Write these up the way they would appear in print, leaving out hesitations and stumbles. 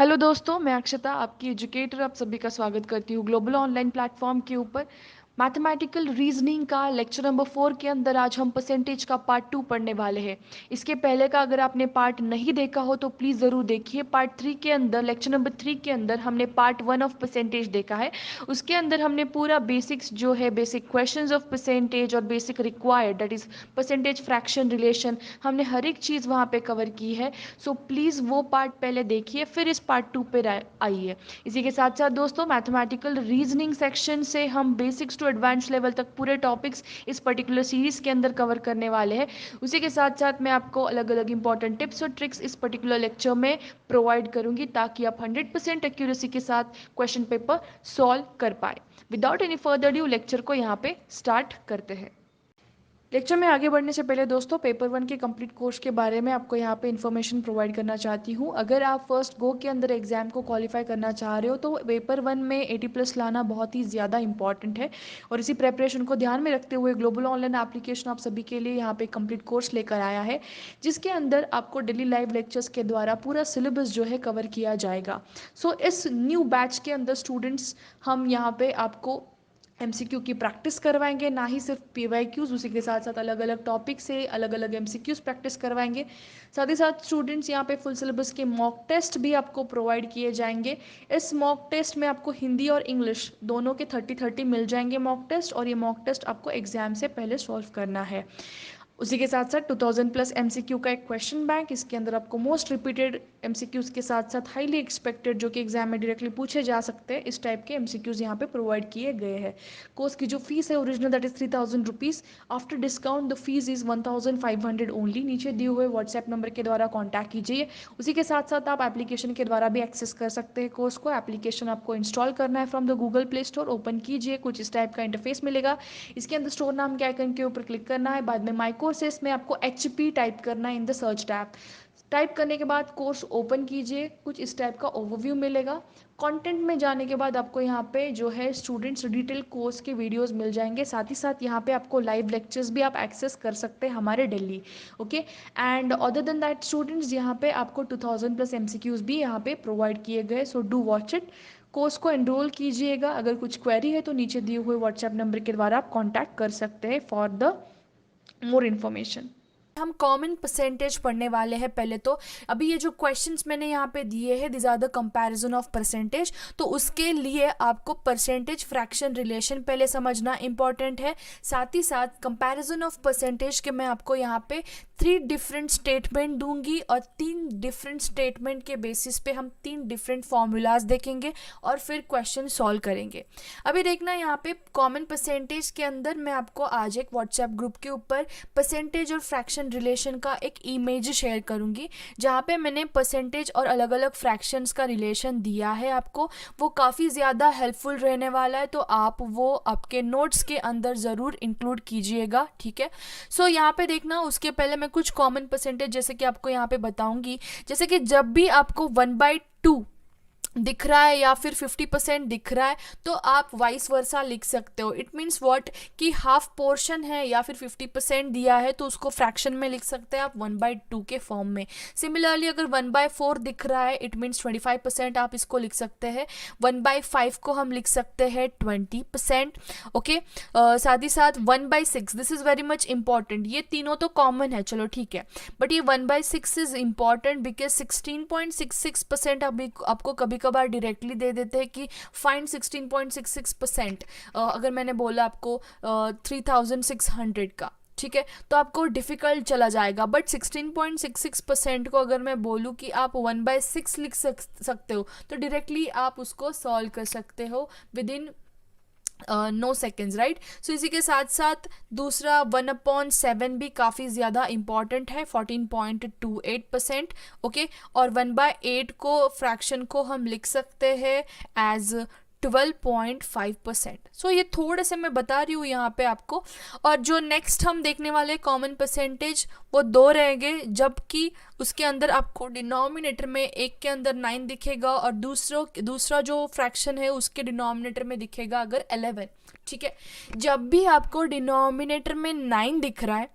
Hello दोस्तों, मैं अक्षता आपकी एजुकेटर आप सभी का स्वागत करती हूँ ग्लोबल ऑनलाइन प्लेटफॉर्म के ऊपर। मैथमेटिकल रीजनिंग का लेक्चर नंबर 4 के अंदर आज हम परसेंटेज का पार्ट 2 पढ़ने वाले हैं। इसके पहले का अगर आपने पार्ट नहीं देखा हो तो प्लीज़ ज़रूर देखिए। पार्ट 3 के अंदर, लेक्चर नंबर 3 के अंदर हमने पार्ट 1 ऑफ परसेंटेज देखा है। उसके अंदर हमने पूरा बेसिक्स जो है, बेसिक क्वेश्चंस ऑफ परसेंटेज और basic required that is percentage fraction relation, हमने हर एक चीज़ वहाँ पे कवर की है। सो प्लीज़ वो पार्ट पहले देखिए, फिर इस पार्ट 2 पे आइए। इसी के साथ साथ दोस्तों, मैथमेटिकल रीजनिंग सेक्शन से हम बेसिक्स टू एडवांस लेवल तक पूरे टॉपिक्स इस पर्टिकुलर सीरीज के अंदर कवर करने वाले हैं। उसी के साथ साथ मैं आपको अलग अलग इंपॉर्टेंट टिप्स और ट्रिक्स इस पर्टिकुलर लेक्चर में प्रोवाइड करूंगी ताकि आप 100% एक्यूरेसी के साथ क्वेश्चन पेपर सॉल्व कर पाए। Without any further due lecture को यहाँ पे स्टार्ट करते हैं। लेक्चर में आगे बढ़ने से पहले दोस्तों, पेपर 1 के कंप्लीट कोर्स के बारे में आपको यहाँ पे इन्फॉर्मेशन प्रोवाइड करना चाहती हूँ। अगर आप फर्स्ट गो के अंदर एग्जाम को क्वालिफाई करना चाह रहे हो तो पेपर 1 में 80+ लाना बहुत ही ज़्यादा इंपॉर्टेंट है। और इसी प्रेपरेशन को ध्यान में रखते हुए ग्लोबल ऑनलाइन एप्लीकेशन आप सभी के लिए यहाँ पे कंप्लीट कोर्स लेकर आया है, जिसके अंदर आपको डेली लाइव लेक्चर्स के द्वारा पूरा सिलेबस जो है कवर किया जाएगा। सो इस न्यू बैच के अंदर स्टूडेंट्स, हम यहाँ पे आपको एमसीक्यू की प्रैक्टिस करवाएंगे, ना ही सिर्फ पीवाईक्यूज, उसी के साथ साथ अलग अलग टॉपिक से अलग अलग एमसीक्यूज प्रैक्टिस करवाएंगे। साथ ही साथ स्टूडेंट्स यहाँ पे फुल सिलेबस के मॉक टेस्ट भी आपको प्रोवाइड किए जाएंगे। इस मॉक टेस्ट में आपको हिंदी और इंग्लिश दोनों के 30-30 मिल जाएंगे मॉक टेस्ट, और ये मॉक टेस्ट आपको एग्जाम से पहले सॉल्व करना है। उसी के साथ साथ 2000+ एमसीक्यू का एक क्वेश्चन बैंक, इसके अंदर आपको मोस्ट रिपीटेड एमसीक्यूज के साथ साथ हाईली एक्सपेक्टेड, जो कि एग्जाम में डायरेक्टली पूछे जा सकते हैं, इस टाइप के एमसीक्यूज यहाँ पे प्रोवाइड किए गए हैं। कोर्स की जो फीस है original that is 3000 rupees. After discount the fees is 1500 only. नीचे दिए हुए व्हाट्सएप नंबर के द्वारा कॉन्टैक्ट कीजिए। उसी के साथ साथ आप एप्लीकेशन के द्वारा भी एक्सेस कर सकते हैं कोर्स को। एप्लीकेशन आपको इंस्टॉल करना है from the Google play store. Open कीजिए, कुछ इस टाइप का इंटरफेस मिलेगा। इसके अंदर स्टोर नाम के आइकन के ऊपर क्लिक करना है। बाद में माई कोर्सेस में आपको HP टाइप करना है in the search tab. Type करने के बाद कोर्स ओपन कीजिए, कुछ इस टाइप का ओवरव्यू मिलेगा। कंटेंट में जाने के बाद आपको यहाँ पे जो है स्टूडेंट्स डिटेल कोर्स के वीडियोस मिल जाएंगे। साथ ही साथ यहाँ पे आपको लाइव लेक्चर्स भी आप एक्सेस कर सकते हैं हमारे Delhi. Okay, and other than that students, यहाँ पे आपको 2000+ MCQs भी यहाँ पे प्रोवाइड किए गए। So do watch it. Course को एनरोल कीजिएगा। अगर कुछ क्वेरी है तो नीचे दिए हुए व्हाट्सएप नंबर के द्वारा आप कॉन्टैक्ट कर सकते हैं फॉर द मोर इन्फॉर्मेशन। हम कॉमन परसेंटेज पढ़ने वाले हैं पहले तो। अभी ये जो क्वेश्चंस मैंने यहाँ पे दिए हैं, this are the comparison of percentage. तो उसके लिए आपको परसेंटेज फ्रैक्शन रिलेशन पहले समझना इंपॉर्टेंट है। साथ ही साथ कंपैरिजन ऑफ परसेंटेज के मैं आपको यहाँ पे 3 डिफरेंट स्टेटमेंट दूंगी, और 3 डिफरेंट स्टेटमेंट के बेसिस पे हम 3 डिफरेंट फॉर्मूलाज देखेंगे और फिर क्वेश्चन सॉल्व करेंगे। अभी देखना यहाँ पे कॉमन परसेंटेज के अंदर मैं आपको आज एक व्हाट्सएप ग्रुप के ऊपर परसेंटेज और फ्रैक्शन रिलेशन का एक इमेज शेयर करूंगी, जहाँ पे मैंने परसेंटेज और अलग अलग फ्रैक्शंस का रिलेशन दिया है आपको। वो काफ़ी ज़्यादा हेल्पफुल रहने वाला है, तो आप वो आपके नोट्स के अंदर ज़रूर इंक्लूड कीजिएगा, ठीक है। सो यहाँ पे देखना, उसके पहले मैं कुछ कॉमन परसेंटेज जैसे कि आपको यहाँ पे बताऊंगी। जैसे कि जब भी आपको 1/2 दिख रहा है या फिर 50% दिख रहा है, तो आप वाइस वर्सा लिख सकते हो। इट मीन्स व्हाट, कि हाफ पोर्शन है या फिर 50% दिया है तो उसको फ्रैक्शन में लिख सकते हैं आप 1/2 के फॉर्म में। सिमिलरली अगर 1/4 दिख रहा है, इट मीन्स 25% आप इसको लिख सकते हैं। 1/5 को हम लिख सकते हैं 20%। ओके, साथ ही साथ 1/6, this is very much important. ये तीनों तो कॉमन है, चलो ठीक है, बट ये 1/6 इज इंपॉर्टेंट बिकॉज 16.66% आपको कभी कभार डायरेक्टली दे देते हैं कि फाइंड 16.66%। अगर मैंने बोला आपको 3600 का, ठीक है, तो आपको डिफ़िकल्ट चला जाएगा। बट 16.66% को अगर मैं बोलूँ कि आप 1/6 लिख सकते हो, तो डायरेक्टली आप उसको सॉल्व कर सकते हो within no seconds, right. So इसी के साथ साथ दूसरा 1/7 भी काफ़ी ज़्यादा इंपॉर्टेंट है, 14.28%। ओके, और 1/8 को फ्रैक्शन को हम लिख सकते हैं एज 12.5%। सो ये थोड़े से मैं बता रही हूँ यहाँ पे आपको। और जो नेक्स्ट हम देखने वाले कॉमन परसेंटेज, वो 2 रहेंगे, जबकि उसके अंदर आपको डिनोमिनेटर में एक के अंदर 9 दिखेगा और दूसरा जो फ्रैक्शन है उसके डिनोमिनेटर में दिखेगा अगर 11, ठीक है। जब भी आपको डिनोमिनेटर में 9 दिख रहा है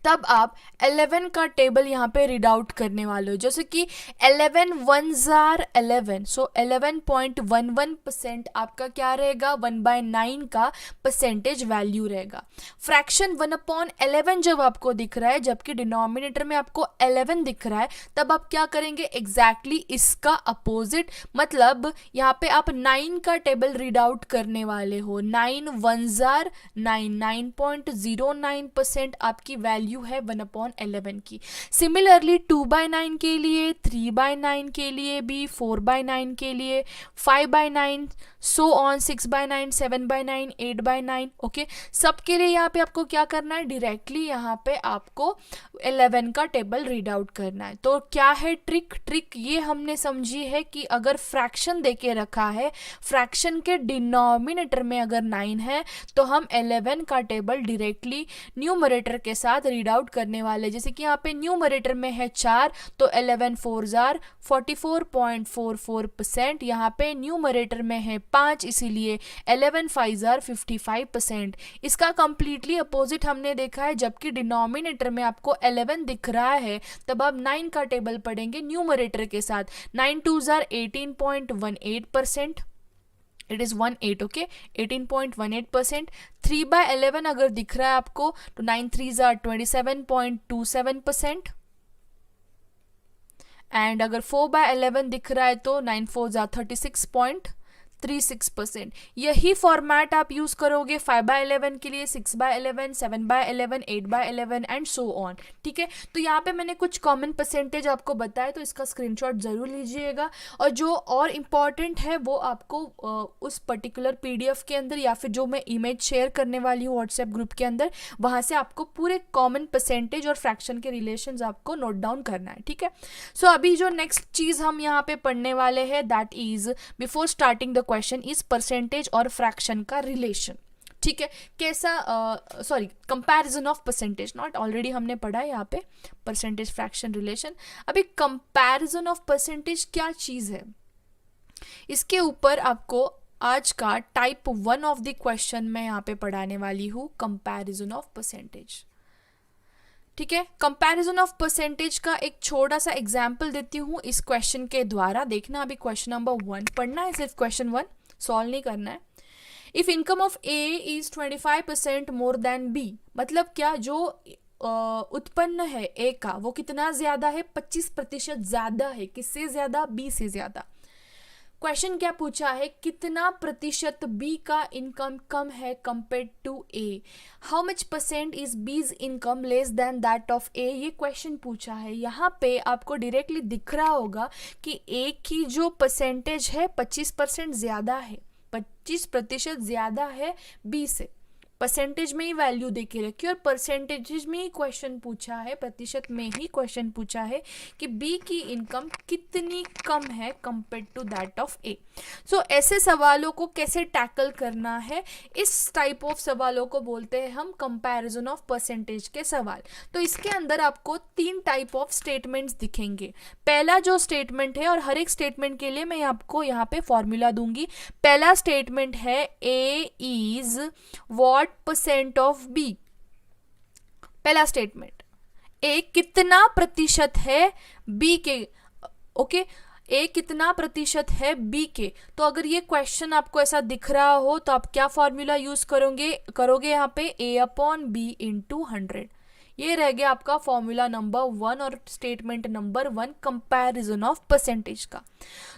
तब आप 11 का टेबल यहाँ पे रीड आउट करने वाले हो, जैसे कि 11 1s are 11, सो 11.11% आपका क्या रहेगा, 1/9 का परसेंटेज वैल्यू रहेगा। फ्रैक्शन 1/11 जब आपको दिख रहा है, जबकि डिनोमिनेटर में आपको 11 दिख रहा है, तब आप क्या करेंगे, एग्जैक्टली इसका अपोजिट, मतलब यहाँ पे आप 9 का टेबल रीड आउट करने वाले हो। 9 1s are 9, 9.09% आपकी वैल्यू है 1/11 की। सिमिलरली 2/9 के लिए, 3/9 के लिए भी, 4/9 के लिए, 5/9, सो ऑन, 6/9, 7/9, 8/9, ओके। सबके लिए यहाँ पे आपको क्या करना है, डायरेक्टली यहाँ पे आपको 11 का टेबल रीड आउट करना है। तो क्या है ट्रिक ये हमने समझी है कि अगर फ्रैक्शन देके रखा है, फ्रैक्शन के डिनोमिनेटर में अगर 9 है, तो हम 11 का टेबल डायरेक्टली न्यूमरेटर के साथ रीड आउट करने वाले। जैसे कि यहाँ पे न्यूमरेटर में है 4, तो 11 4s are 44.44%। यहाँ पे न्यूमरेटर में है 5, इसीलिए 11 5s are 55%। इसका कंप्लीटली अपोजिट हमने देखा है, जबकि डिनोमिनेटर में आपको 11 दिख रहा है, तब आप 9 का टेबल पढ़ेंगे न्यूमरेटर के साथ। 9 2s are 18.18%, it is 18, okay, 18.18%। 3/11 अगर दिख रहा है आपको, तो 9 3s are 27.27%, एंड अगर 4/11 दिख रहा है तो 9 4s are 36.36%। यही फॉर्मेट आप यूज करोगे 5/11 के लिए, 6/11, 7/11, 8/11 एंड सो ऑन, ठीक है। तो यहाँ पे मैंने कुछ कॉमन परसेंटेज आपको बताया, तो इसका स्क्रीनशॉट जरूर लीजिएगा। और जो और इम्पॉर्टेंट है वो आपको उस पर्टिकुलर पीडीएफ के अंदर, या फिर जो मैं इमेज शेयर करने वाली हूँ व्हाट्सएप ग्रुप के अंदर, वहाँ से आपको पूरे कॉमन परसेंटेज और फ्रैक्शन के रिलेशंस आपको नोट डाउन करना है, ठीक है। सो अभी जो नेक्स्ट चीज़ हम यहाँ पे पढ़ने वाले हैं, that is before starting the question is percentage और फ्रैक्शन का रिलेशन, ठीक है। कैसा, sorry, comparison of percentage, not, already हमने पढ़ा है यहाँ पे परसेंटेज फ्रैक्शन रिलेशन। अभी कंपैरिजन ऑफ परसेंटेज क्या चीज़ है, इसके ऊपर आपको आज का टाइप 1 ऑफ द क्वेश्चन मैं यहाँ पे पढ़ाने वाली हूँ, कंपैरिजन ऑफ परसेंटेज, ठीक है। कंपैरिजन ऑफ परसेंटेज का एक छोटा सा एग्जाम्पल देती हूँ इस क्वेश्चन के द्वारा। देखना, अभी क्वेश्चन नंबर 1 पढ़ना है, सिर्फ क्वेश्चन 1 सॉल्व नहीं करना है। If income of A is 25% more than B, मतलब क्या, जो उत्पन्न है ए का वो कितना ज्यादा है, 25% ज्यादा है, किससे ज्यादा, बी से ज्यादा। क्वेश्चन क्या पूछा है, कितना प्रतिशत बी का इनकम कम है compare to A, how much percent is B's income less than that of A, ये क्वेश्चन पूछा है। यहाँ पे आपको डायरेक्टली दिख रहा होगा कि ए की जो परसेंटेज है 25% ज्यादा है, 25% ज्यादा है बी से। परसेंटेज में ही वैल्यू दे के रखी और परसेंटेज में ही क्वेश्चन पूछा है, प्रतिशत में ही क्वेश्चन पूछा है कि बी की इनकम कितनी कम है कंपेयर टू दैट ऑफ ए। सो ऐसे सवालों को कैसे टैकल करना है, इस टाइप ऑफ सवालों को बोलते हैं हम कंपैरिजन ऑफ परसेंटेज के सवाल। तो इसके अंदर आपको 3 टाइप ऑफ स्टेटमेंट्स दिखेंगे। पहला जो स्टेटमेंट है, और हर एक स्टेटमेंट के लिए मैं आपको यहाँ पे फॉर्मूला दूंगी। पहला स्टेटमेंट है A is what percent of B. पहला स्टेटमेंट, ए कितना प्रतिशत है बी के, ओके, ए कितना प्रतिशत है बी के। तो अगर ये क्वेश्चन आपको ऐसा दिख रहा हो तो आप क्या फॉर्मूला यूज करोगे यहाँ पे, ए अपॉन बी इंटू 100। ये रह गया आपका फॉर्मूला नंबर 1 और statement number 1 comparison of percentage का।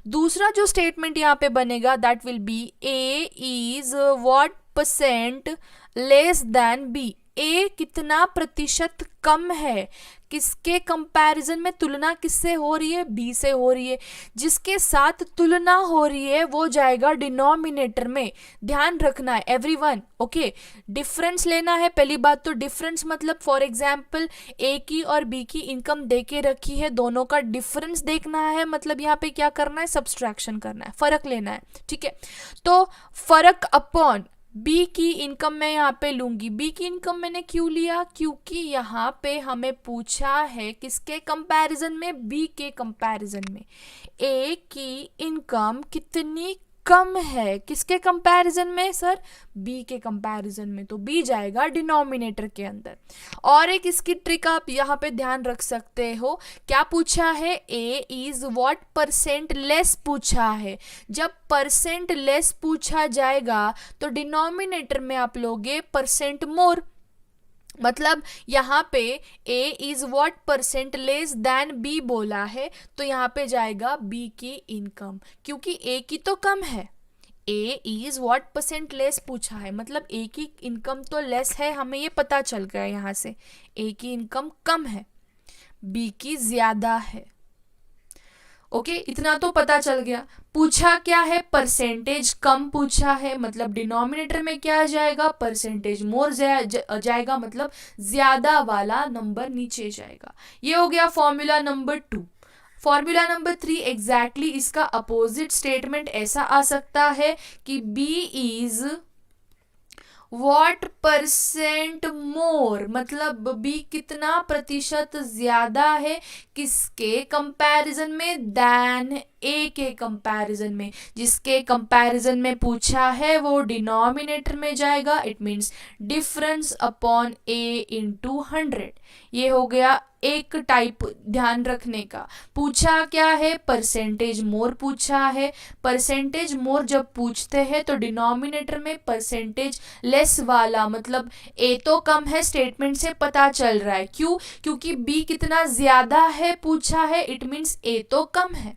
दूसरा जो स्टेटमेंट यहाँ पे बनेगा, that will be A is what percent less than B, A कितना प्रतिशत कम है, किसके कंपैरिजन में, तुलना किससे हो रही है, बी से हो रही है। जिसके साथ तुलना हो रही है वो जाएगा डिनोमिनेटर में, ध्यान रखना है एवरीवन, ओके। डिफरेंस लेना है, पहली बात तो डिफरेंस मतलब फॉर एग्जांपल ए की और बी की इनकम दे के रखी है, दोनों का डिफरेंस देखना है, मतलब यहाँ पे क्या करना है, सब्सट्रैक्शन करना है, फर्क लेना है, ठीक है। तो फर्क अपॉन बी की इनकम मैं यहाँ पे लूंगी। बी की इनकम मैंने क्यों लिया, क्योंकि यहाँ पे हमें पूछा है किसके कंपैरिजन में, बी के कंपैरिजन में। ए की इनकम कितनी कम है किसके कंपैरिजन में सर, बी के कंपैरिजन में, तो बी जाएगा डिनोमिनेटर के अंदर। और एक इसकी ट्रिक आप यहाँ पे ध्यान रख सकते हो, क्या पूछा है, A is what percent less पूछा है। जब परसेंट लेस पूछा जाएगा तो डिनोमिनेटर में आप लोगे परसेंट मोर, मतलब यहाँ पे a is what percent less then b बोला है, तो यहाँ पे जाएगा b की इनकम, क्योंकि a की तो कम है। a is what percent less पूछा है, मतलब a की इनकम तो लेस है, हमें ये पता चल गया यहाँ से a की इनकम कम है, b की ज्यादा है। ओके इतना तो पता चल गया। पूछा क्या है, परसेंटेज कम पूछा है, मतलब डिनोमिनेटर में क्या जाएगा, परसेंटेज मोर जाएगा, मतलब ज्यादा वाला नंबर नीचे जाएगा। ये हो गया formula number 2। Formula number 3 exactly इसका अपोजिट स्टेटमेंट ऐसा आ सकता है कि b is what percent more, मतलब b कितना प्रतिशत ज्यादा है किसके कंपैरिजन में, देन a के कंपैरिजन में। जिसके कंपैरिजन में पूछा है वो डिनोमिनेटर में जाएगा, it means difference upon a into 100। ये हो गया एक टाइप ध्यान रखने का। पूछा क्या है, परसेंटेज मोर पूछा है। परसेंटेज मोर जब पूछते हैं तो डिनोमिनेटर में परसेंटेज लेस वाला, मतलब a तो कम है, स्टेटमेंट से पता चल रहा है। क्यों, क्योंकि b कितना ज्यादा है पूछा है, इट मींस a तो कम है,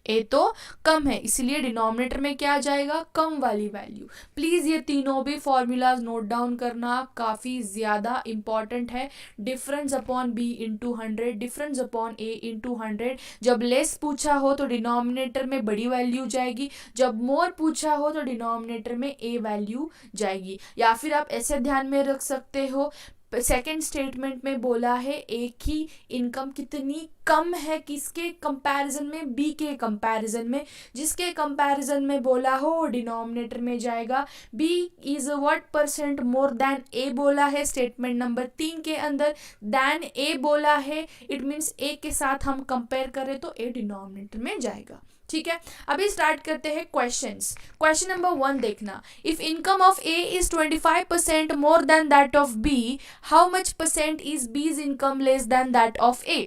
a तो कम है, इसलिए डिनोमिनेटर में क्या आ जाएगा, कम वाली वैल्यू। प्लीज ये तीनों भी फॉर्मूलाज नोट डाउन करना, काफी ज्यादा इंपॉर्टेंट है। Difference upon b into 100, difference upon a into 100। जब लेस पूछा हो तो डिनोमिनेटर में बड़ी वैल्यू जाएगी, जब मोर पूछा हो तो डिनोमिनेटर में a वैल्यू जाएगी। या फिर आप ऐसे ध्यान में रख सकते हो, सेकेंड स्टेटमेंट में बोला है a की इनकम कितनी कम है किसके कंपैरिजन में, b के कंपैरिजन में। जिसके कंपैरिजन में बोला हो डिनोमिनेटर में जाएगा। b is what percent more than a बोला है स्टेटमेंट नंबर 3 के अंदर, देन a बोला है, इट मींस a के साथ हम कंपेयर करें तो a डिनोमिनेटर में जाएगा। ठीक है, अभी स्टार्ट करते हैं क्वेश्चंस। क्वेश्चन नंबर 1 देखना, if income of A is 25% more than that of B, how much percent is B's income less than that of A।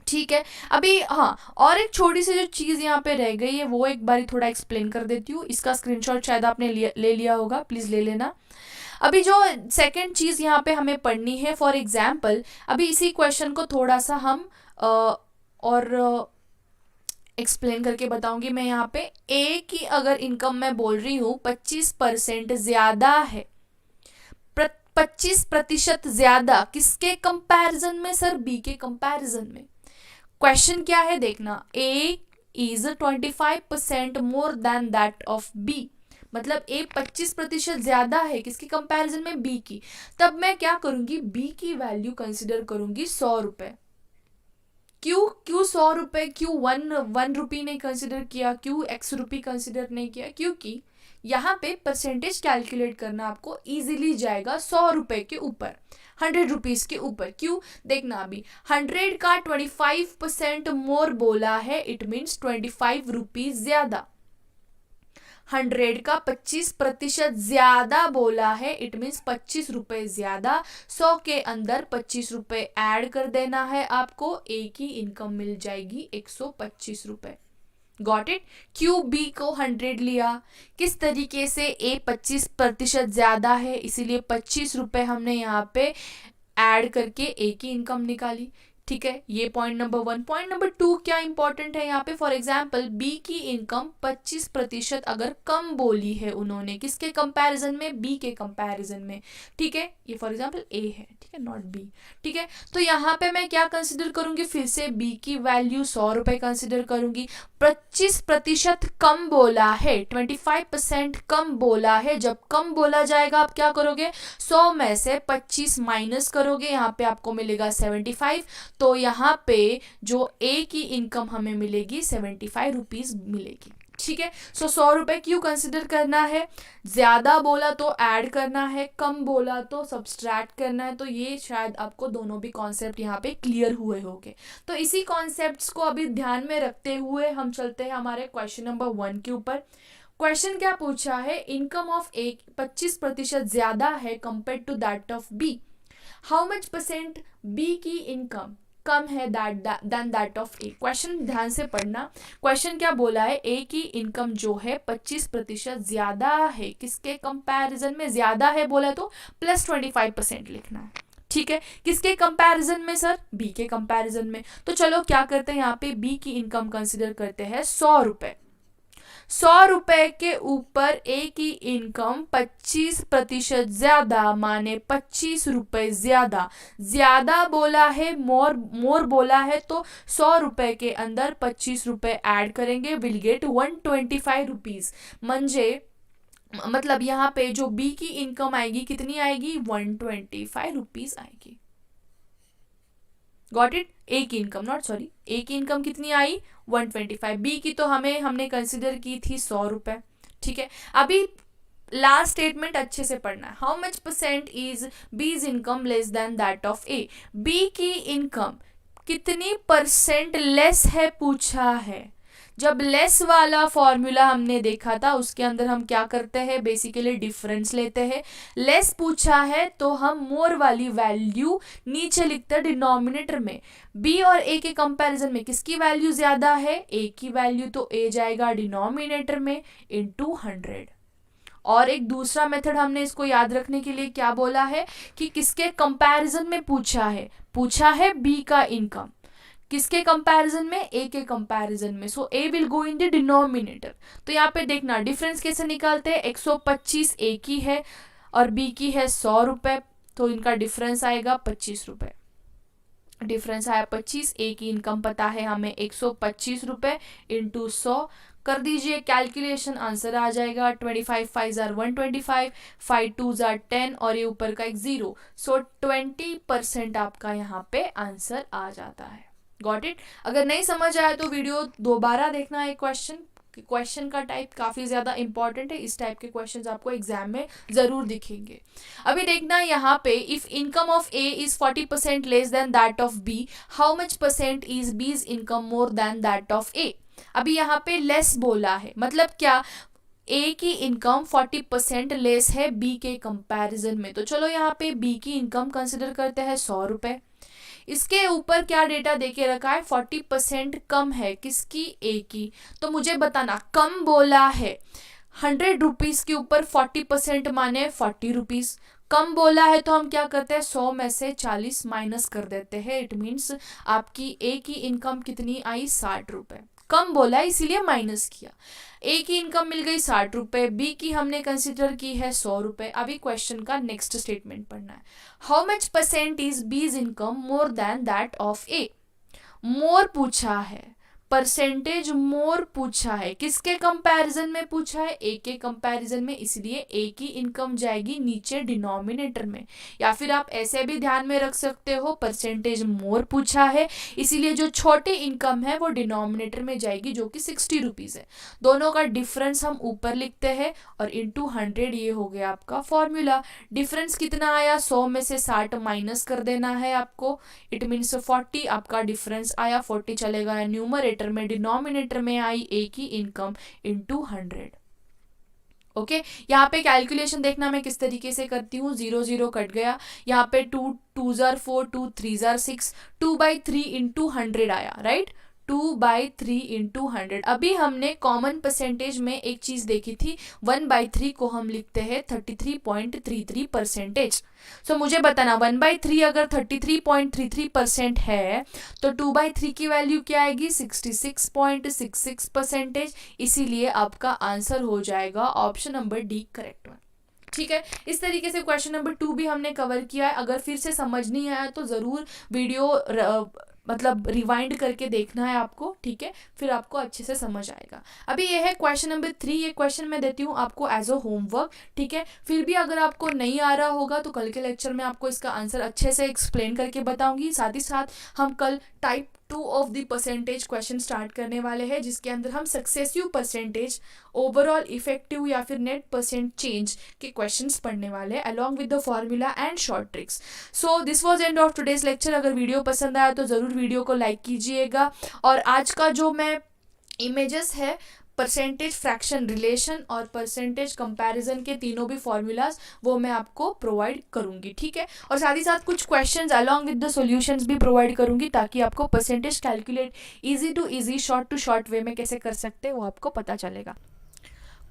ठीक है, अभी हाँ, और एक छोटी सी जो चीज यहाँ पे रह गई है वो एक बार थोड़ा एक्सप्लेन कर देती हूँ। इसका स्क्रीनशॉट शायद आपने ले लिया होगा, प्लीज ले लेना। अभी जो सेकेंड चीज यहाँ पे हमें पढ़नी है, फॉर एग्जाम्पल अभी इसी क्वेश्चन को थोड़ा सा हम और एक्सप्लेन करके बताऊंगी मैं। यहाँ पे ए की अगर इनकम मैं बोल रही हूँ 25% ज्यादा है, 25% ज्यादा किसके कंपैरिजन में सर, बी के कंपैरिजन में। क्वेश्चन क्या है देखना, A is 25% more than that of B, मतलब ए 25% ज्यादा है किसके कंपैरिजन में, बी की। तब मैं क्या करूंगी, बी की वैल्यू कंसिडर करूंगी 100 रुपए। क्यों 100 रुपए, क्यों 1 रुपी नहीं कंसिडर किया, क्यों x रुपी कंसिडर नहीं किया, क्योंकि यहाँ पे परसेंटेज कैलकुलेट करना आपको इजीली जाएगा 100 रुपए के ऊपर, 100 रुपीज के ऊपर। क्यों देखना, अभी 100 का 25% मोर बोला है, इट मीन्स 25 रुपीज ज्यादा। 100 का 25% ज्यादा बोला है, इट मीन्स 25 रुपए ज्यादा। 100 के अंदर 25 रुपए ऐड कर देना है आपको, ए की इनकम मिल जाएगी 125 रुपए। Got it. क्यों बी को 100 लिया, किस तरीके से, ए 25% ज्यादा है इसीलिए 25 रुपए हमने यहाँ पे ऐड करके ए की इनकम निकाली। ठीक है, ये पॉइंट नंबर 1। पॉइंट नंबर 2 क्या इंपॉर्टेंट है यहाँ पे, फॉर एग्जाम्पल बी की इनकम 25% अगर कम बोली है उन्होंने, किसके कंपैरिजन में, बी के कंपैरिजन में। ठीक है, ये फॉर एग्जाम्पल ए है, ठीक है, नॉट बी। ठीक है, तो यहाँ पे मैं क्या कंसिडर करूंगी, फिर से बी की वैल्यू 100 रुपए कंसिडर करूंगी। 25% कम बोला है, 25% कम बोला है। जब कम बोला जाएगा आप क्या करोगे, 100 में से 25 माइनस करोगे, यहाँ पे आपको मिलेगा 75। तो यहाँ पे जो ए की इनकम हमें मिलेगी 75 रुपीज मिलेगी। ठीक है, सो 100 रुपए क्यों कंसिडर करना है, ज्यादा बोला तो ऐड करना है, कम बोला तो सब्सट्रैक्ट करना है। तो ये शायद आपको दोनों भी कॉन्सेप्ट यहाँ पे क्लियर हुए होंगे। तो इसी कॉन्सेप्ट्स को अभी ध्यान में रखते हुए हम चलते हैं हमारे क्वेश्चन नंबर 1 के ऊपर। क्वेश्चन क्या पूछा है, इनकम ऑफ ए 25% ज्यादा है compare to that of B, how much percent B की इनकम कम है than that of A. Question ध्यान से पढ़ना, क्वेश्चन क्या बोला है, ए की इनकम जो है 25% ज्यादा है, किसके कंपैरिजन में ज्यादा है बोला तो +25% लिखना है, ठीक है। किसके कंपैरिजन में सर, बी के कंपैरिजन में। तो चलो क्या करते हैं, यहाँ पे बी की इनकम कंसिडर करते हैं 100 रुपए। 100 रुपए के ऊपर ए की इनकम 25% ज्यादा, माने 25 रुपए ज्यादा। ज्यादा बोला है, मोर बोला है, तो 100 रुपए के अंदर 25 रुपए ऐड करेंगे, विल गेट 125 रुपीज। मतलब यहाँ पे जो बी की इनकम आएगी कितनी आएगी, 125 रुपीज आएगी। Got it. ए की इनकम, नॉट सॉरी, ए की इनकम कितनी आई 125, बी की तो हमने कंसिडर की थी 100 रुपए, ठीक है। अभी लास्ट स्टेटमेंट अच्छे से पढ़ना है, how much percent is B's income less than that of A. B की इनकम कितनी परसेंट लेस है पूछा है। जब लेस वाला फॉर्मूला हमने देखा था उसके अंदर हम क्या करते हैं, बेसिकली डिफरेंस लेते हैं। लेस पूछा है तो हम मोर वाली वैल्यू नीचे लिखते हैं डिनोमिनेटर में। बी और ए के कंपैरिजन में किसकी वैल्यू ज्यादा है, ए की वैल्यू, तो ए जाएगा डिनोमिनेटर में इनटू 100। और एक दूसरा मेथड हमने इसको याद रखने के लिए क्या बोला है कि किसके कंपैरिजन में पूछा है बी का इनकम, किसके कंपैरिजन में, ए के कंपैरिजन में। So A will go in the denominator. तो यहाँ पे देखना डिफरेंस कैसे निकालते हैं, 125 ए की है और बी की है 100 रुपए, तो इनका डिफरेंस आएगा 25 रुपए। डिफरेंस आया 25, ए की इनकम पता है हमें 125 रुपए इंटू 100 कर दीजिए कैलकुलेशन, आंसर आ जाएगा 25 5 आर 125, 5 2 आर 10 और ये ऊपर का एक 0। सो 20% आपका यहाँ पे आंसर आ जाता है। Got it. अगर नहीं समझ आया तो वीडियो दोबारा देखना है। क्वेश्चन का टाइप काफी ज्यादा इंपॉर्टेंट है, इस टाइप के क्वेश्चंस आपको एग्जाम में जरूर दिखेंगे। अभी देखना यहाँ पे, if income of A is 40% less than that of B, how much percent is B's income more than that of A. अभी यहाँ पे लेस बोला है, मतलब क्या, ए की इनकम 40% लेस है बी के कंपैरिजन में। तो चलो यहाँ पे बी की इनकम कंसिडर करते हैं 100 रुपए। इसके ऊपर क्या डेटा देके रखा है, 40% कम है किसकी, ए की। तो मुझे बताना, कम बोला है 100 रुपीज के ऊपर 40% माने 40 रुपीज। कम बोला है तो हम क्या करते हैं, 100 में से 40 माइनस कर देते हैं। इट मीन्स आपकी ए की इनकम कितनी आई, 60 रुपए। कम बोला इसीलिए माइनस किया। ए की इनकम मिल गई 60 रुपए, बी की हमने कंसिडर की है 100 रुपए। अभी क्वेश्चन का नेक्स्ट स्टेटमेंट पढ़ना है, how much percent is B's income more than that of A. More पूछा है, परसेंटेज मोर पूछा है, किसके कंपैरिजन में पूछा है, ए के कंपैरिजन में, इसलिए ए की इनकम जाएगी नीचे डिनोमिनेटर में। या फिर आप ऐसे भी ध्यान में रख सकते हो, परसेंटेज मोर पूछा है इसीलिए जो छोटी इनकम है वो डिनोमिनेटर में जाएगी, जो कि 60 रुपीज है। दोनों का डिफरेंस हम ऊपर लिखते हैं और इंटू 100, ये हो गया आपका फॉर्मूला। डिफरेंस कितना आया, 100 में से 60 माइनस कर देना है आपको, इट मीन्स 40 आपका डिफरेंस आया। 40 चलेगा न्यूमरेटर में, डिनोमिनेटर में आई ए की इनकम इंटू 100। ओके, यहाँ पे कैलकुलेशन देखना मैं किस तरीके से करती हूँ, 0 0 कट गया, यहाँ पे 2 2 जार 4, 2 3 जार 6, 2/3 इंटू 100 आया, राइट, 2/3 इंटू 100। अभी हमने कॉमन परसेंटेज में एक चीज देखी थी, 1/3 को हम लिखते हैं 33.33%। सो मुझे बताना 1/3 अगर 33.33% है तो 2/3 की वैल्यू क्या आएगी, 66.66%। इसीलिए आपका आंसर हो जाएगा option number D correct one. ठीक है, इस तरीके से क्वेश्चन नंबर 2 भी हमने कवर किया है। अगर फिर से समझ नहीं आया तो जरूर वीडियो मतलब रिवाइंड करके देखना है आपको, ठीक है, फिर आपको अच्छे से समझ आएगा। अभी ये है क्वेश्चन नंबर 3, ये क्वेश्चन मैं देती हूँ आपको एज अ होमवर्क, ठीक है। फिर भी अगर आपको नहीं आ रहा होगा तो कल के लेक्चर में आपको इसका आंसर अच्छे से एक्सप्लेन करके बताऊंगी। साथ ही साथ हम कल type 2 of the percentage question start करने वाले हैं, जिसके अंदर हम सक्सेसिव परसेंटेज, ओवरऑल इफेक्टिव या फिर नेट परसेंट चेंज के क्वेश्चंस पढ़ने वाले हैं along with the formula and short tricks. So this was end of today's lecture. अगर वीडियो पसंद आया तो ज़रूर वीडियो को लाइक कीजिएगा। और आज का जो मैं इमेजेस है परसेंटेज फ्रैक्शन रिलेशन और परसेंटेज कंपैरिजन के तीनों भी फॉर्मूलाज वो मैं आपको प्रोवाइड करूंगी, ठीक है। और साथ ही साथ कुछ questions along with the solutions भी प्रोवाइड करूंगी ताकि आपको percentage calculate easy to easy, short to short way में कैसे कर सकते हैं वो आपको पता चलेगा।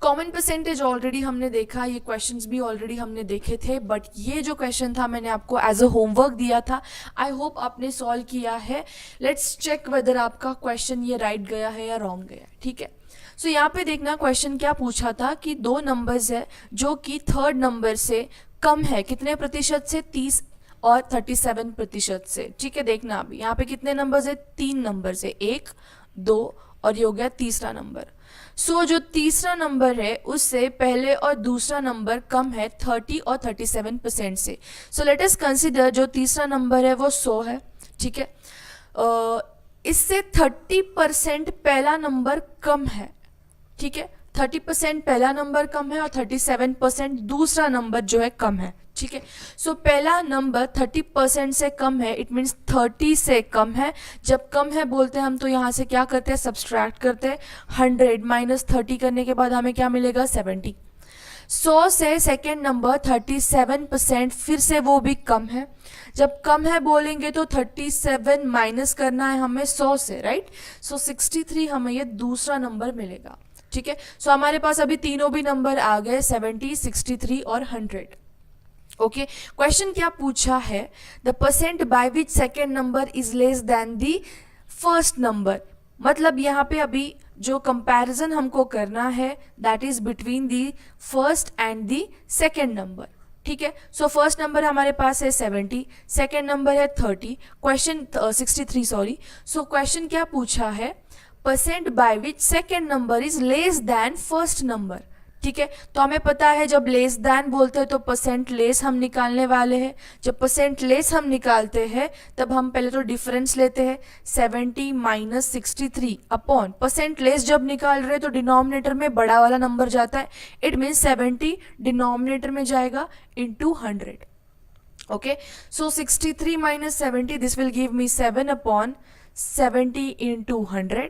कॉमन परसेंटेज ऑलरेडी हमने देखा, ये क्वेश्चंस भी ऑलरेडी हमने देखे थे, बट ये जो क्वेश्चन था मैंने आपको एज अ होमवर्क दिया था, आई होप आपने सॉल्व किया है। लेट्स चेक वेदर आपका क्वेश्चन ये राइट गया है या रॉन्ग गया है, ठीक है। सो यहाँ पे देखना क्वेश्चन क्या पूछा था कि दो नंबर्स है जो कि थर्ड नंबर से कम है, कितने प्रतिशत से, 30 और 37% से, ठीक है। देखना अभी यहाँ पे कितने नंबर्स है, 3 नंबर्स है, 1 2 और ये हो गया तीसरा नंबर। सो जो तीसरा नंबर है उससे पहले और दूसरा नंबर कम है 30 और 37% से। सो लेट अस कंसिडर जो तीसरा नंबर है वो 100 है, ठीक है। इससे 30% पहला नंबर कम है, ठीक है। 30% पहला नंबर कम है और 37% दूसरा नंबर जो है कम है, ठीक है। सो पहला नंबर 30% से कम है, इट मीन्स 30 से कम है। जब कम है बोलते हैं हम तो यहाँ से क्या करते हैं, सब्सट्रैक्ट करते हैं। 100 माइनस 30 करने के बाद हमें क्या मिलेगा, 70। 100 से सेकेंड नंबर 37% फिर से वो भी कम है। जब कम है बोलेंगे तो 37 माइनस करना है हमें 100 से, राइट। सो 63 हमें ये दूसरा नंबर मिलेगा, ठीक है। सो हमारे पास अभी तीनों भी नंबर आ गए, 70, 63 और 100। ओके, क्वेश्चन क्या पूछा है, the percent by which second number is less than the first number. मतलब यहाँ पे अभी जो कंपैरिजन हमको करना है that is between the first and the second number, ठीक है। सो फर्स्ट नंबर हमारे पास है 70, सेकेंड नंबर है 30, क्वेश्चन 63 सॉरी। सो क्वेश्चन क्या पूछा है, percent by which second number is less then first number, ठीक है। तो हमें पता है जब लेस देन बोलते हैं तो परसेंट लेस हम निकालने वाले हैं। जब परसेंट लेस हम निकालते हैं तब हम पहले तो डिफरेंस लेते हैं, 70 माइनस 63 अपॉन परसेंट लेस जब निकाल रहे हैं तो डिनोमिनेटर में बड़ा वाला नंबर जाता है, इट मीन्स 70 डिनोमिनेटर में जाएगा into 100। Okay, so 63 minus 70 this will give me 7 upon 70 into 100।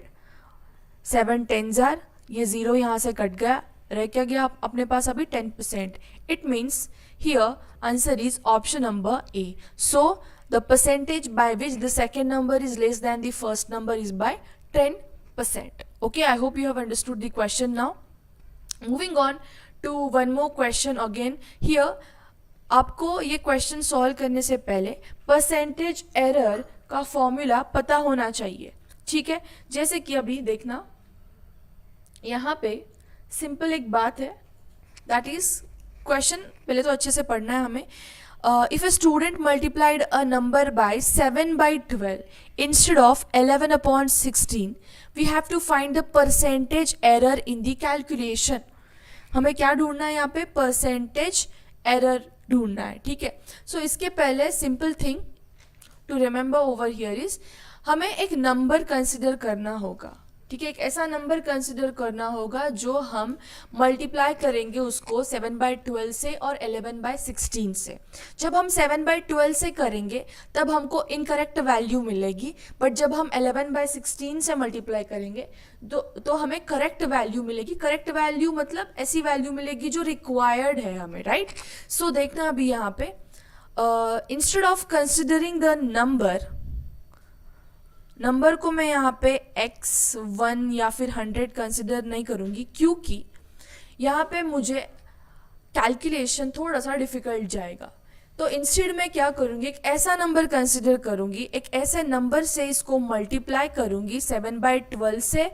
7 10 jar, ये 0 यहाँ से कट गया, रह क्या गया अपने पास अभी 10%। It means here answer is option number A. So the percentage by which the second number is less than the first number is by 10%। Okay, I hope you have understood the question now. Moving on to one more question again here. आपको ये question solve करने से पहले percentage error का formula पता होना चाहिए, ठीक है। जैसे कि अभी देखना यहाँ पे सिंपल एक बात है, दैट इज क्वेश्चन पहले तो अच्छे से पढ़ना है हमें। If a student multiplied a number by 7/12 instead of 11/16, we have to find the percentage error in the calculation. हमें क्या ढूंढना है यहाँ पे, परसेंटेज एरर ढूंढना है, ठीक है। सो इसके पहले simple thing to remember over here is, हमें एक नंबर कंसिडर करना होगा, ठीक है। एक ऐसा नंबर कंसिडर करना होगा जो हम मल्टीप्लाई करेंगे उसको 7/12 से और 11/16 से। जब हम 7/12 से करेंगे तब हमको इनकरेक्ट वैल्यू मिलेगी, बट जब हम 11/16 से मल्टीप्लाई करेंगे तो हमें करेक्ट वैल्यू मिलेगी। करेक्ट वैल्यू मतलब ऐसी वैल्यू मिलेगी जो रिक्वायर्ड है हमें, राइट। सो देखना अभी यहाँ पे instead of considering the number को मैं यहाँ पे x1 या फिर 100 कंसिडर नहीं करूँगी, क्योंकि यहाँ पे मुझे कैलकुलेशन थोड़ा सा डिफिकल्ट जाएगा। तो इंस्टेड में क्या करूँगी, एक ऐसा नंबर कंसिडर करूँगी, एक ऐसे नंबर से इसको मल्टीप्लाई करूँगी 7/12 से,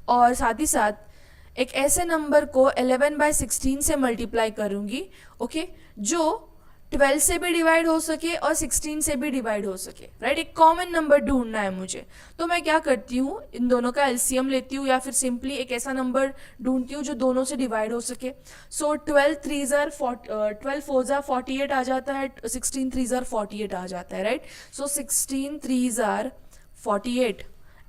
और साथ ही साथ एक ऐसे नंबर को 11/16 से मल्टीप्लाई करूँगी, ओके, जो 12 से भी डिवाइड हो सके और 16 से भी डिवाइड हो सके, राइट। एक कॉमन नंबर ढूंढना है मुझे, तो मैं क्या करती हूँ, इन दोनों का एलसीएम लेती हूँ या फिर सिंपली एक ऐसा नंबर ढूंढती हूँ जो दोनों से डिवाइड हो सके। सो 12 4 जार 48 आ जाता है, 16 3 जार 48 आ जाता है, right. So 16 3 jar 48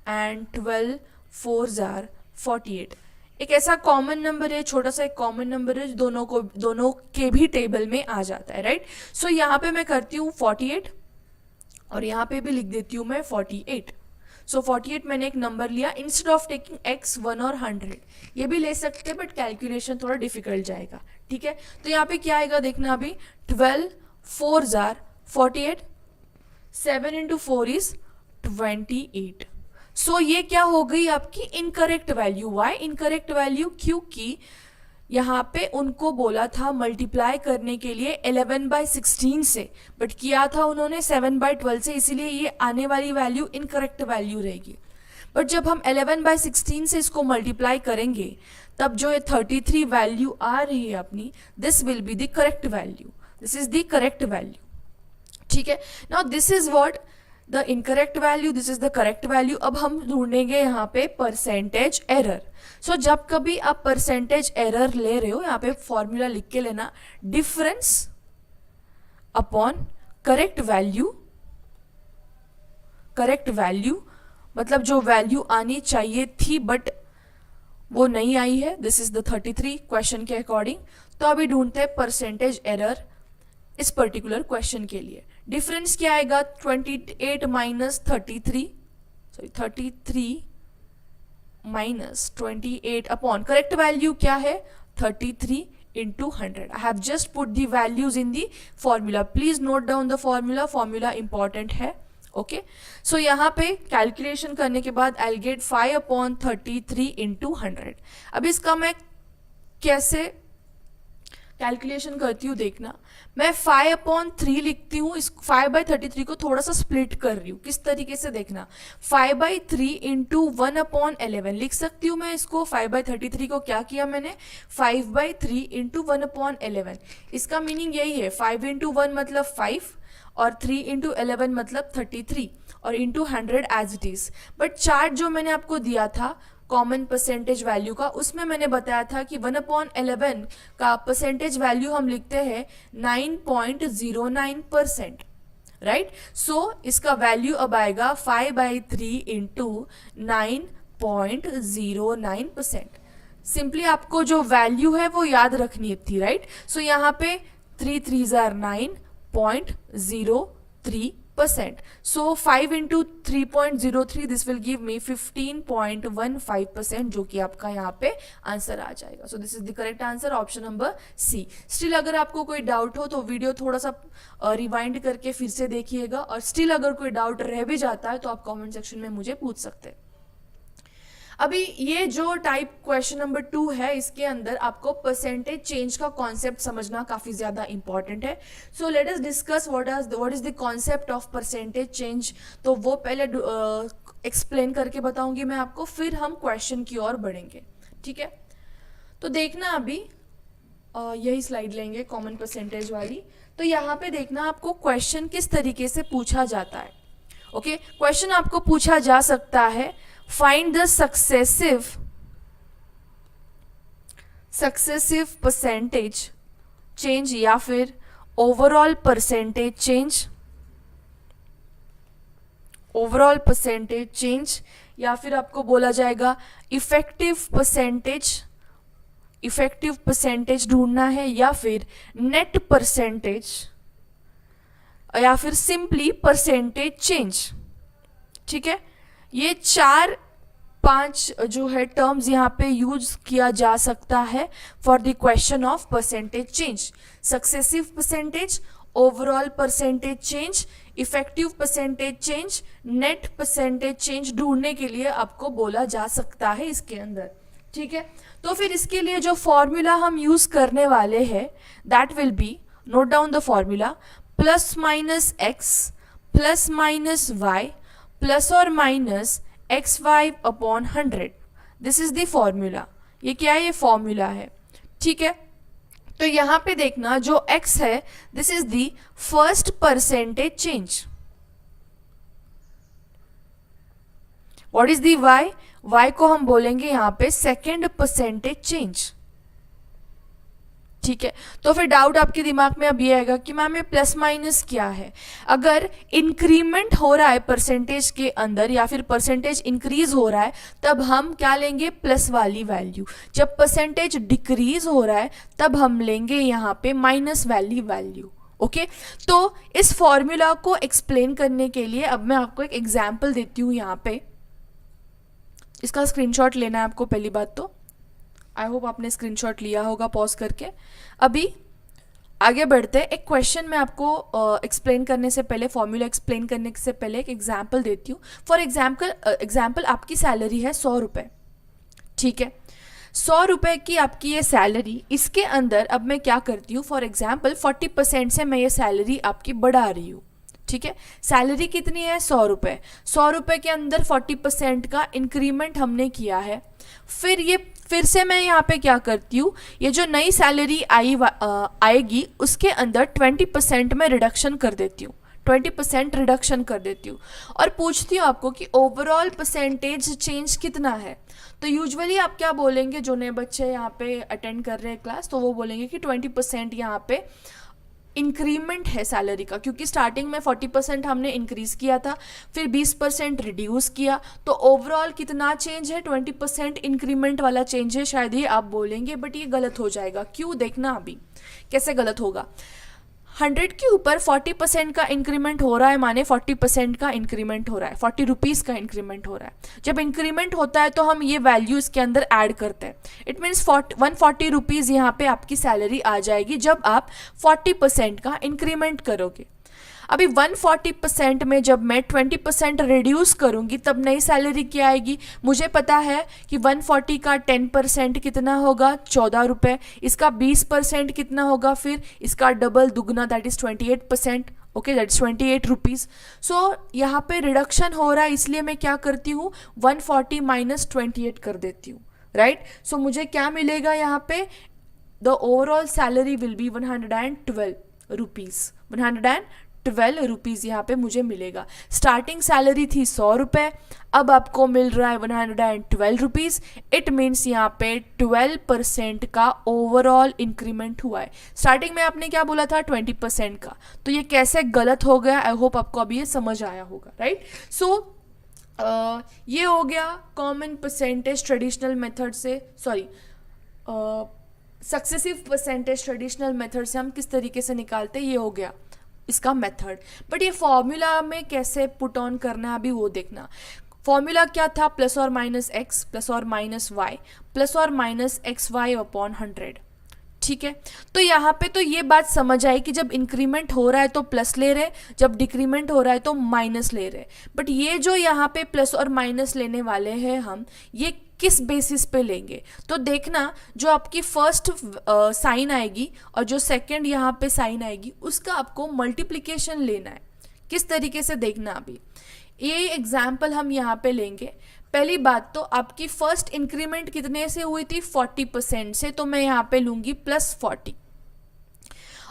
and 12 4 jar 48 एक ऐसा कॉमन नंबर है, छोटा सा एक कॉमन नंबर है जो दोनों के भी टेबल में आ जाता है, राइट। सो यहाँ पे मैं करती हूँ 48 और यहाँ पे भी लिख देती हूँ मैं 48। सो 48 मैंने एक नंबर लिया, इंस्टेड ऑफ टेकिंग x 1 और 100, ये भी ले सकते हैं बट कैलकुलेशन थोड़ा डिफिकल्ट जाएगा, ठीक है। तो यहाँ पे क्या आएगा देखना अभी, 12 4 जार 48, 7 इंटू 4 इज 28। सो ये क्या हो गई आपकी incorrect value. Y incorrect value, क्योंकि यहाँ पे उनको बोला था मल्टीप्लाई करने के लिए 11/16 से, बट किया था उन्होंने 7/12 से, इसीलिए ये आने वाली वैल्यू इनकरेक्ट वैल्यू रहेगी। बट जब हम 11/16 से इसको मल्टीप्लाई करेंगे तब जो ये 33 वैल्यू आ रही है अपनी, this will be the correct value, this is the correct value, ठीक है। Now this is what the incorrect value, this is the correct value. अब हम ढूंढेंगे यहाँ पे परसेंटेज एरर। सो जब कभी आप परसेंटेज एरर ले रहे हो, यहाँ पे फॉर्मूला लिख के लेना, difference upon correct value, correct value मतलब जो वैल्यू आनी चाहिए थी बट वो नहीं आई है, दिस इज द 33 क्वेश्चन के अकॉर्डिंग। तो अभी ढूंढते हैं परसेंटेज एरर इस पर्टिकुलर क्वेश्चन के लिए। डिफरेंस क्या आएगा, 28 minus 33, sorry 33 minus 28 upon correct value क्या है 33 into 100. I have just put the values in the formula. Please note down the formula. Formula important है, ओके। सो यहाँ पे कैलकुलेशन करने के बाद I'll get 5/33 into 100. अब इसका मैं कैसे कैलकुलेशन करती हूँ देखना, मैं 5/3 लिखती हूँ, इस 5/33 को थोड़ा सा स्प्लिट कर रही हूँ। किस तरीके से देखना, 5/3 इंटू 1/11 लिख सकती हूँ मैं इसको। 5/33 को क्या किया मैंने, 5/3 इंटू 1/11। इसका मीनिंग यही है, 5 इंटू 1 मतलब 5 और 3 इंटू 11 मतलब 33 और into 100 as it is. But chart जो मैंने आपको दिया था कॉमन परसेंटेज वैल्यू का, उसमें मैंने बताया था कि 1/11 का परसेंटेज वैल्यू हम लिखते हैं 9.09%, राइट। सो इसका वैल्यू अब आएगा 5/3 इंटू 9.09%। सिंपली आपको जो वैल्यू है वो याद रखनी थी, राइट। सो यहाँ पे 3 3s are 9.03%. So 5 into 3.03 this will give me 15.15%, जो कि आपका यहाँ पे आंसर आ जाएगा। So this is the correct answer, option number C. Still अगर आपको कोई डाउट हो तो वीडियो थोड़ा सा रिवाइंड करके फिर से देखिएगा, और स्टिल अगर कोई डाउट रह भी जाता है तो आप कमेंट सेक्शन में मुझे पूछ सकते हैं। अभी ये जो टाइप क्वेश्चन नंबर 2 है, इसके अंदर आपको परसेंटेज चेंज का कॉन्सेप्ट समझना काफी ज्यादा इंपॉर्टेंट है। So let us discuss what is the concept of percentage change. तो वो पहले एक्सप्लेन करके बताऊंगी मैं आपको, फिर हम क्वेश्चन की ओर बढ़ेंगे, ठीक है। तो देखना अभी यही स्लाइड लेंगे कॉमन परसेंटेज वाली। तो यहाँ पे देखना आपको क्वेश्चन किस तरीके से पूछा जाता है, ओके। क्वेश्चन आपको पूछा जा सकता है, find the successive percentage change या फिर overall percentage change, या फिर आपको बोला जाएगा effective percentage ढूंढना है, या फिर net percentage, या फिर simply percentage change, ठीक है। ये 4-5 जो है टर्म्स यहाँ पे यूज किया जा सकता है for the question of percentage change. Successive percentage, overall percentage change, effective percentage change, net percentage change ढूंढने के लिए आपको बोला जा सकता है इसके अंदर, ठीक है। तो फिर इसके लिए जो फॉर्मूला हम यूज करने वाले हैं that will be, note down the formula, plus minus X plus minus Y plus और minus xy/100। This is the formula. ये क्या है, ये फॉर्मूला है, ठीक है। तो यहां पे देखना जो x है, this is the first percentage change. What is the y, y को हम बोलेंगे यहां पे सेकेंड परसेंटेज चेंज, ठीक है। तो फिर डाउट आपके दिमाग में अब ये आएगा कि मैम ये प्लस माइनस क्या है। अगर इंक्रीमेंट हो रहा है परसेंटेज के अंदर या फिर परसेंटेज इंक्रीज हो रहा है तब हम क्या लेंगे, प्लस वाली वैल्यू। जब परसेंटेज डिक्रीज हो रहा है तब हम लेंगे यहाँ पे माइनस वाली वैल्यू, ओके। तो इस फॉर्मूला को एक्सप्लेन करने के लिए अब मैं आपको एक एग्जाम्पल देती हूँ यहाँ पे। इसका स्क्रीनशॉट लेना है आपको पहली बात तो। आई होप आपने स्क्रीनशॉट लिया होगा पॉज करके। अभी आगे बढ़ते हैं। एक क्वेश्चन मैं आपको एक्सप्लेन करने से पहले, फॉर्मूला एक्सप्लेन करने से पहले एक एग्जाम्पल देती हूँ। फॉर एग्जाम्पल आपकी सैलरी है 100 रुपये, ठीक है। 100 रुपये की आपकी ये सैलरी, इसके अंदर अब मैं क्या करती हूँ, फॉर एग्जाम्पल 40% से मैं ये सैलरी आपकी बढ़ा रही हूँ, ठीक है। सैलरी कितनी है, 100 रुपये। 100 रुपये के अंदर 40% का इंक्रीमेंट हमने किया है। फिर से मैं यहाँ पे क्या करती हूँ, ये जो नई सैलरी आएगी उसके अंदर 20% में रिडक्शन कर देती हूँ, 20% रिडक्शन कर देती हूँ और पूछती हूँ आपको कि ओवरऑल परसेंटेज चेंज कितना है। तो यूजुअली आप क्या बोलेंगे, जो नए बच्चे यहाँ पे अटेंड कर रहे हैं क्लास, तो वो बोलेंगे कि 20% यहाँ पे इंक्रीमेंट है सैलरी का, क्योंकि स्टार्टिंग में 40% हमने इंक्रीज किया था, फिर 20% रिड्यूस किया, तो ओवरऑल कितना चेंज है, 20% इंक्रीमेंट वाला चेंज है, शायद ये आप बोलेंगे। बट ये गलत हो जाएगा। क्यों, देखना अभी कैसे गलत होगा। 100 के ऊपर 40% का इंक्रीमेंट हो रहा है, माने 40% का इंक्रीमेंट हो रहा है, 40 रुपीज़ का इंक्रीमेंट हो रहा है। जब इंक्रीमेंट होता है तो हम ये वैल्यू इसके अंदर ऐड करते हैं। इट मीन्स 140 रुपीज़ यहाँ पे आपकी सैलरी आ जाएगी जब आप 40% का इंक्रीमेंट करोगे। अभी 140% में जब मैं 20% रिड्यूस करूंगी तब नई सैलरी क्या आएगी। मुझे पता है कि 140 का 10% कितना होगा, 14 रुपये। इसका 20% कितना होगा, फिर इसका डबल दुगना, that is 28%। Okay, that is 28 rupees. So यहाँ पे रिडक्शन हो रहा है, इसलिए मैं क्या करती हूँ, 140 माइनस 28 कर देती हूँ, राइट। सो मुझे क्या मिलेगा यहाँ पे, the overall salary will be 112 rupees, 112 rupees यहाँ पे मुझे मिलेगा। स्टार्टिंग सैलरी थी 100 रुपये, अब आपको मिल रहा है 112 रुपीज़। इट मीन्स यहाँ पे 12% का ओवरऑल इंक्रीमेंट हुआ है। स्टार्टिंग में आपने क्या बोला था, 20% का, तो ये कैसे गलत हो गया। आई होप आपको अभी ये समझ आया होगा, राइट। सो ये हो गया कॉमन परसेंटेज ट्रेडिशनल मेथड से, sorry successive percentage traditional method से हम किस तरीके से निकालते हैं, ये हो गया इसका मेथड। बट ये फॉर्मूला में कैसे पुट ऑन करना है अभी वो देखना। फॉर्मूला क्या था, प्लस और माइनस एक्स प्लस और माइनस वाई प्लस और माइनस एक्स वाई अपॉन 100, ठीक है। तो यहाँ पे तो ये बात समझ आई कि जब इंक्रीमेंट हो रहा है तो प्लस ले रहे, जब डिक्रीमेंट हो रहा है तो माइनस ले रहे। बट ये जो यहाँ पे प्लस और माइनस लेने वाले हैं हम, ये किस बेसिस पे लेंगे, तो देखना जो आपकी फर्स्ट साइन आएगी और जो सेकंड यहाँ पे साइन आएगी उसका आपको मल्टीप्लिकेशन लेना है। किस तरीके से देखना, अभी ये एग्जाम्पल हम यहाँ पे लेंगे। पहली बात तो आपकी फर्स्ट इंक्रीमेंट कितने से हुई थी, 40% से, तो मैं यहाँ पे लूंगी +40।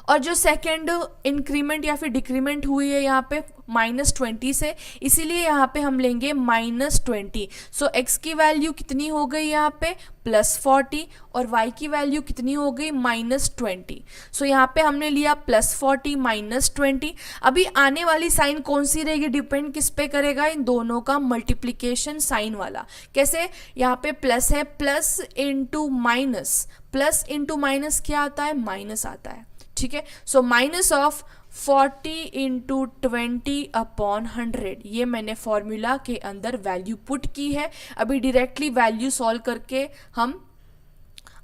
और जो सेकेंड इंक्रीमेंट या फिर डिक्रीमेंट हुई है यहाँ पे -20 से, इसीलिए यहाँ पे हम लेंगे -20। सो x की वैल्यू कितनी हो गई यहाँ पे, +40, और y की वैल्यू कितनी हो गई, -20। सो यहाँ पे हमने लिया +40 -20। अभी आने वाली साइन कौन सी रहेगी, डिपेंड किस पे करेगा, इन दोनों का मल्टीप्लीकेशन साइन वाला। कैसे, यहाँ पे प्लस है, plus into minus, plus into minus क्या आता है, माइनस आता है, ठीक है। So minus of 40 into 20 upon 100, ये मैंने फॉर्मूला के अंदर वैल्यू पुट की है। अभी डायरेक्टली वैल्यू सॉल्व करके हम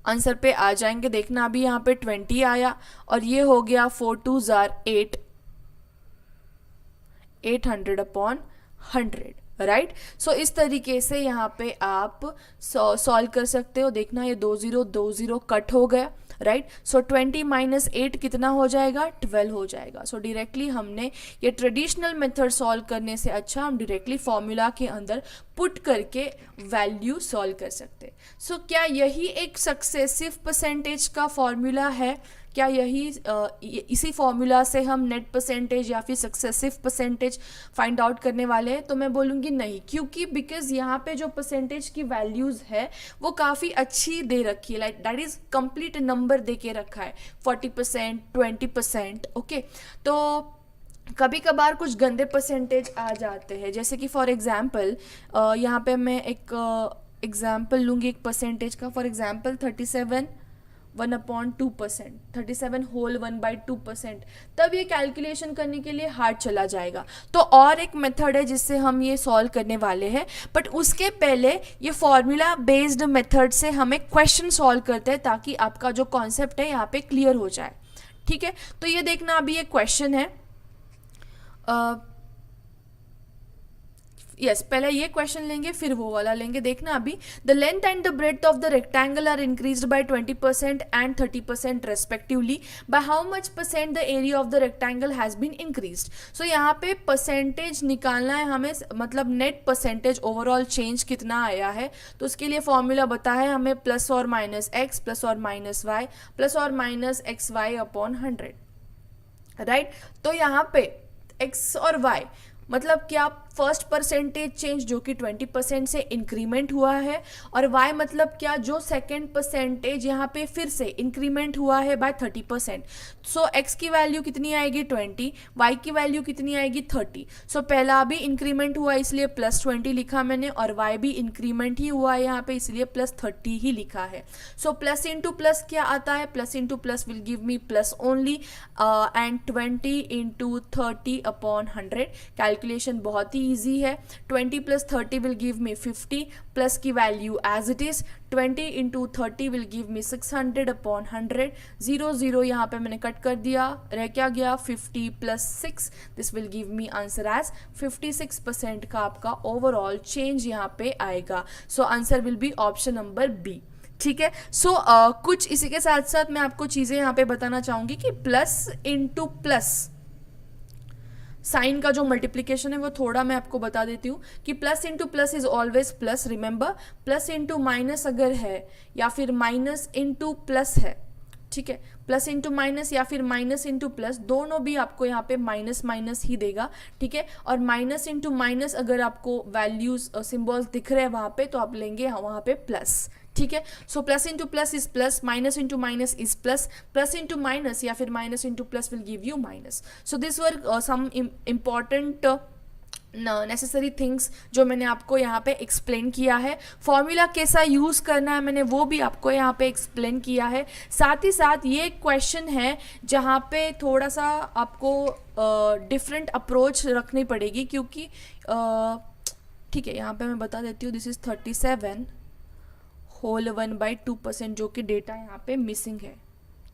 आंसर पे आ जाएंगे। देखना अभी यहाँ पे 20 आया और ये हो गया 4 2 8, 800 अपॉन 100, राइट। सो इस तरीके से यहाँ पे आप सॉल्व कर सकते हो। देखना ये 2 0 कट हो गया, राइट। सो 20 माइनस 8 कितना हो जाएगा, 12 हो जाएगा। सो डायरेक्टली हमने ये ट्रेडिशनल मेथड सॉल्व करने से अच्छा हम डायरेक्टली फॉर्मूला के अंदर पुट करके वैल्यू सॉल्व कर सकते। सो क्या यही एक सक्सेसिव परसेंटेज का फॉर्मूला है, क्या यही इसी फॉर्मूला से हम नेट परसेंटेज या फिर सक्सेसिव परसेंटेज फाइंड आउट करने वाले हैं, तो मैं बोलूँगी नहीं, क्योंकि बिकॉज यहाँ पे जो परसेंटेज की वैल्यूज़ है वो काफ़ी अच्छी दे रखी है, like that is complete number दे के रखा है, 40% 20%, ओके। तो कभी कभार कुछ गंदे परसेंटेज आ जाते हैं, जैसे कि फॉर एग्जांपल यहाँ पे मैं एक एग्जांपल लूँगी एक परसेंटेज का, फॉर एग्जांपल 37 1/2%, 37 होल 1/2%, तब ये कैलकुलेशन करने के लिए हार्ड चला जाएगा। तो और एक मेथड है जिससे हम ये सॉल्व करने वाले हैं, बट उसके पहले ये फॉर्मूला बेस्ड मेथड से हम एक क्वेश्चन सॉल्व करते हैं ताकि आपका जो कॉन्सेप्ट है यहाँ पे क्लियर हो जाए। ठीक है, तो ये देखना अभी ये क्वेश्चन है। यस, पहले ये क्वेश्चन लेंगे फिर वो वाला लेंगे। देखना अभी, the length and the breadth of the rectangle are increased by 20% and 30% respectively, by how much percent the area of the rectangle has been increased. So यहाँ पे परसेंटेज निकालना है हमें, मतलब नेट परसेंटेज ओवरऑल चेंज कितना आया है। तो उसके लिए फॉर्मूला बता है हमें प्लस और माइनस एक्स प्लस और माइनस वाई प्लस और minus X Y upon 100, right. तो यहाँ पे एक्स और वाई मतलब क्या, फर्स्ट परसेंटेज चेंज जो कि 20% से इंक्रीमेंट हुआ है, और y मतलब क्या, जो सेकेंड परसेंटेज यहाँ पे फिर से इंक्रीमेंट हुआ है बाय 30%। सो x की वैल्यू कितनी आएगी 20, y की वैल्यू कितनी आएगी 30। सो पहला भी इंक्रीमेंट हुआ इसलिए प्लस 20 लिखा मैंने, और y भी इंक्रीमेंट ही हुआ है यहाँ पे इसलिए प्लस 30 ही लिखा है। सो प्लस इंटू प्लस क्या आता है, plus into plus will give me plus only, and 20 into 30 upon 100। Calculation बहुत ही ईजी है। 20 plus 30 will give me 50, plus की value as it is 20 into 30 will give me 600 upon 100। 0 0 यहाँ पे मैंने कट कर दिया, रह क्या गया 50 plus 6, this will give me answer as 56% का आपका ओवरऑल चेंज यहाँ पे आएगा। So answer will be option number B. ठीक है, सो कुछ इसी के साथ साथ मैं आपको चीज़ें यहाँ पे बताना चाहूँगी कि प्लस इंटू प्लस साइन का जो मल्टीप्लिकेशन है वो थोड़ा मैं आपको बता देती हूँ कि plus into plus is always plus. Remember, plus into minus अगर है या फिर माइनस इंटू प्लस है, ठीक है, प्लस इंटू माइनस या फिर माइनस इंटू प्लस, दोनों भी आपको यहाँ पे माइनस माइनस ही देगा। ठीक है, और माइनस इंटू माइनस अगर आपको वैल्यूज सिंबल्स दिख रहे हैं वहाँ पे तो आप लेंगे वहाँ पे प्लस। ठीक है, so plus into plus is plus, minus into minus is plus, plus into minus या फिर minus into plus will give you minus. So this were some important necessary things जो मैंने आपको यहाँ पे एक्सप्लेन किया है। फॉर्मूला कैसा यूज़ करना है मैंने वो भी आपको यहाँ पे एक्सप्लेन किया है। साथ ही साथ ये क्वेश्चन है जहाँ पे थोड़ा सा आपको डिफरेंट अप्रोच रखनी पड़ेगी, क्योंकि ठीक है यहाँ पे मैं बता देती हूँ, दिस इज़ 37 होल 1/2% जो कि डेटा यहाँ पे मिसिंग है।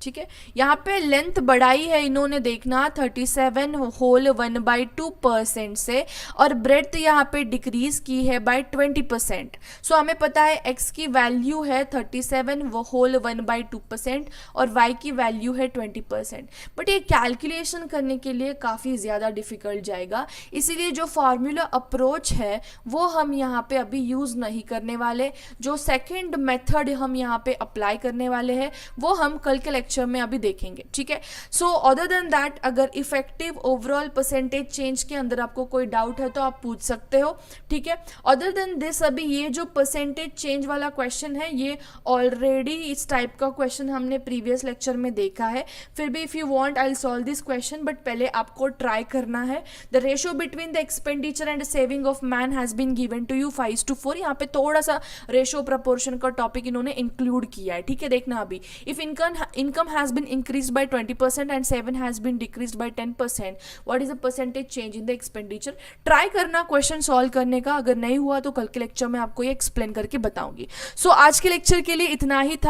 ठीक है, यहाँ पे लेंथ बढ़ाई है इन्होंने, देखना 37 होल 1/2% से, और ब्रेड्थ यहाँ पे डिक्रीज की है बाय 20%। सो हमें पता है x की वैल्यू है 37 होल 1/2% और y की वैल्यू है 20%। बट ये कैलकुलेशन करने के लिए काफ़ी ज़्यादा डिफिकल्ट जाएगा, इसीलिए जो फार्मूला अप्रोच है वो हम यहाँ पे अभी यूज़ नहीं करने वाले। जो सेकेंड मेथड हम यहाँ पे अप्लाई करने वाले हैं वो हम कल के लेक्चर में अभी देखेंगे। ठीक है, सो अदर देन दैट अगर इफेक्टिव ओवरऑल परसेंटेज चेंज के अंदर आपको कोई डाउट है तो आप पूछ सकते हो। ठीक है, अदर देन दिस अभी ये जो परसेंटेज चेंज वाला क्वेश्चन है ये ऑलरेडी इस टाइप का क्वेश्चन हमने प्रीवियस लेक्चर में देखा है। फिर भी if you want I will solve this question, but पहले आपको ट्राई करना है। The ratio between the expenditure and saving of man has been given to you 5:4। यहाँ पे थोड़ा सा रेशियो प्रपोर्शन का टॉपिक इन्होंने इंक्लूड किया है। ठीक है, देखना अभी, if income has been increased by 20% and 7 has been decreased by 10%, what is the percentage change in the expenditure? Try करना क्वेश्चन सॉल्व करने का, अगर नहीं हुआ तो कल के लेक्चर में आपको ये एक्सप्लेन करके बताऊंगी। सो आज के लेक्चर के लिए इतना ही था।